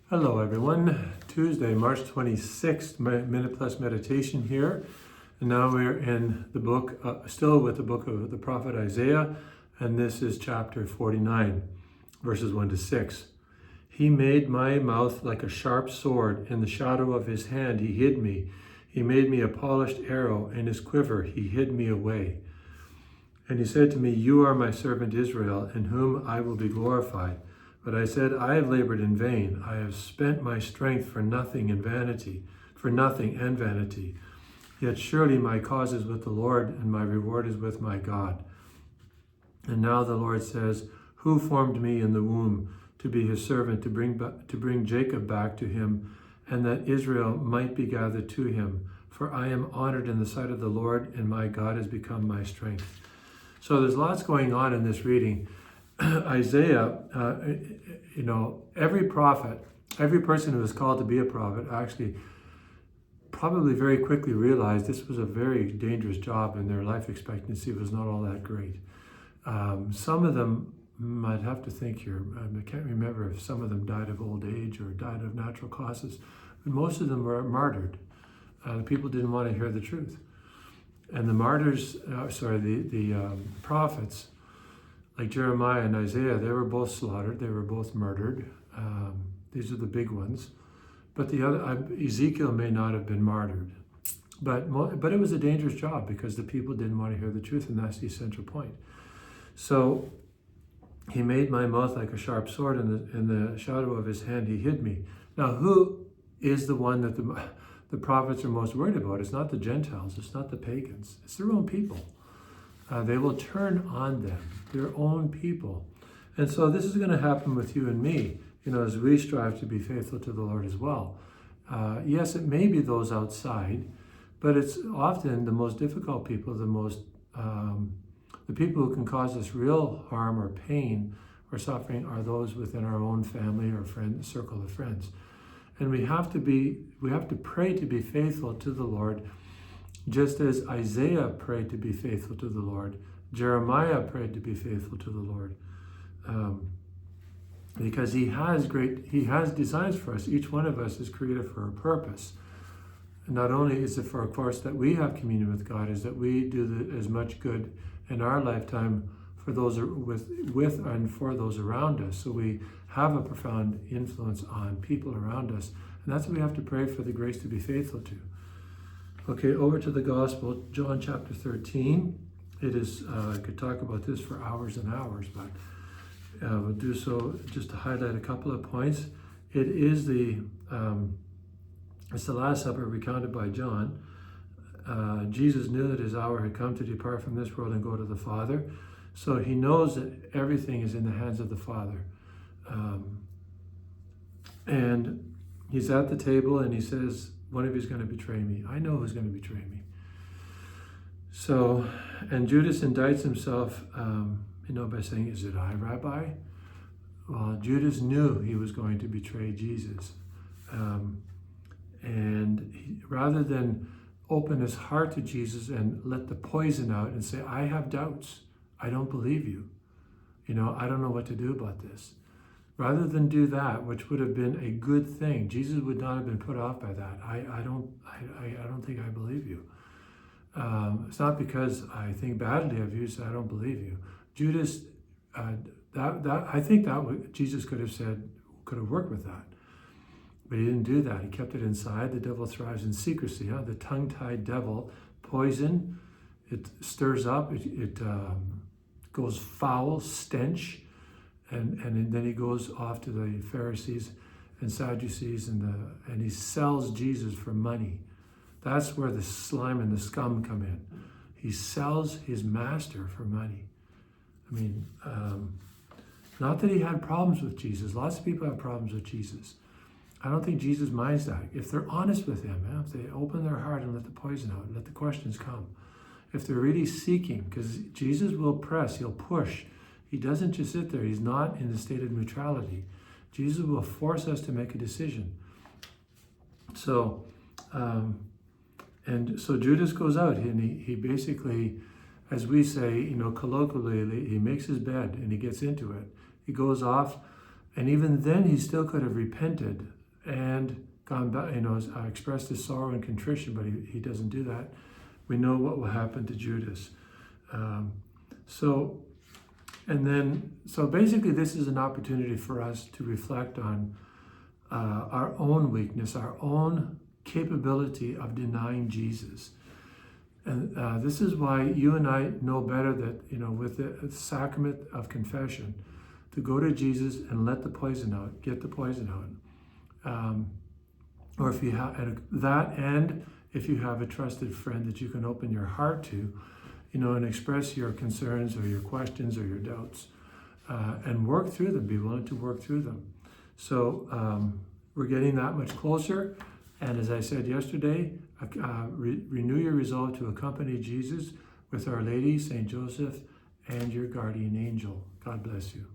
Hello everyone, Tuesday, March 26th, Minute Plus Meditation here. And now we're in the book, still with the book of the prophet Isaiah, and this is chapter 49, verses 1 to 6. He made my mouth like a sharp sword, in the shadow of his hand he hid me. He made me a polished arrow, in his quiver he hid me away. And he said to me, You are my servant Israel, in whom I will be glorified. But I said, I have labored in vain. I have spent my strength for nothing and vanity. Yet surely my cause is with the Lord, and my reward is with my God. And now the Lord says, Who formed me in the womb to be his servant, to bring Jacob back to him, and that Israel might be gathered to him? For I am honored in the sight of the Lord, and my God has become my strength. So there's lots going on in this reading. Isaiah, every prophet, every person who was called to be a prophet actually probably very quickly realized this was a very dangerous job and their life expectancy was not all that great. Some of them, I'd have to think here, I can't remember if some of them died of old age or died of natural causes, but most of them were martyred. The people didn't want to hear the truth. And the martyrs, the prophets, like Jeremiah and Isaiah, they were both slaughtered. They were both murdered. These are the big ones. But the other, Ezekiel may not have been martyred. But it was a dangerous job because the people didn't want to hear the truth, and that's the essential point. So he made my mouth like a sharp sword, in the shadow of his hand he hid me. Now, who is the one that the prophets are most worried about? It's not the Gentiles. It's not the pagans. It's their own people. They will turn on them, their own people. And so this is going to happen with you and me, as we strive to be faithful to the Lord as well. Yes, it may be those outside, but it's often the most difficult people, the people who can cause us real harm or pain or suffering are those within our own family or circle of friends. And we have to pray to be faithful to the Lord, just as Isaiah prayed to be faithful to the Lord. Jeremiah prayed to be faithful to the Lord. Because he has designs for us. Each one of us is created for a purpose. And not only is it for, of course, that we have communion with God, is that we do as much good in our lifetime for those with and for those around us. So we have a profound influence on people around us. And that's what we have to pray for, the grace to be faithful to. Okay, over to the gospel, John chapter 13. It is, I could talk about this for hours and hours, but we'll do so just to highlight a couple of points. It is it's the Last Supper recounted by John. Jesus knew that his hour had come to depart from this world and go to the Father. So he knows that everything is in the hands of the Father. And he's at the table and he says, one of you is going to betray me. I know who's going to betray me. So, and Judas indicts himself, by saying, is it I, Rabbi? Well, Judas knew he was going to betray Jesus. Rather than open his heart to Jesus and let the poison out and say, I have doubts. I don't believe you. I don't know what to do about this. Rather than do that, which would have been a good thing, Jesus would not have been put off by that. I don't think I believe you. It's not because I think badly of you, so I don't believe you. Judas, I think that Jesus could have worked with that, but he didn't do that. He kept it inside. The devil thrives in secrecy. The tongue-tied devil, poison. It stirs up. It goes foul, stench. And then he goes off to the Pharisees and Sadducees and he sells Jesus for money. That's where the slime and the scum come in. He sells his master for money. Not that he had problems with Jesus. Lots of people have problems with Jesus. I don't think Jesus minds that. If they're honest with him, if they open their heart and let the poison out, let the questions come. If they're really seeking, because Jesus will press, he'll push. He doesn't just sit there. He's not in the state of neutrality. Jesus will force us to make a decision. So Judas goes out and he basically, as we say, colloquially, he makes his bed and he gets into it. He goes off, and even then he still could have repented and gone back, expressed his sorrow and contrition, but he doesn't do that, we know what will happen to Judas. So basically this is an opportunity for us to reflect on our own weakness, our own capability of denying Jesus. And this is why you and I know better that, with the sacrament of confession, to go to Jesus and let the poison out, get the poison out. Or if you have that, and if you have a trusted friend that you can open your heart to, and express your concerns or your questions or your doubts, and work through them, be willing to work through them. So we're getting that much closer. And as I said yesterday, renew your resolve to accompany Jesus with Our Lady, St. Joseph, and your guardian angel. God bless you.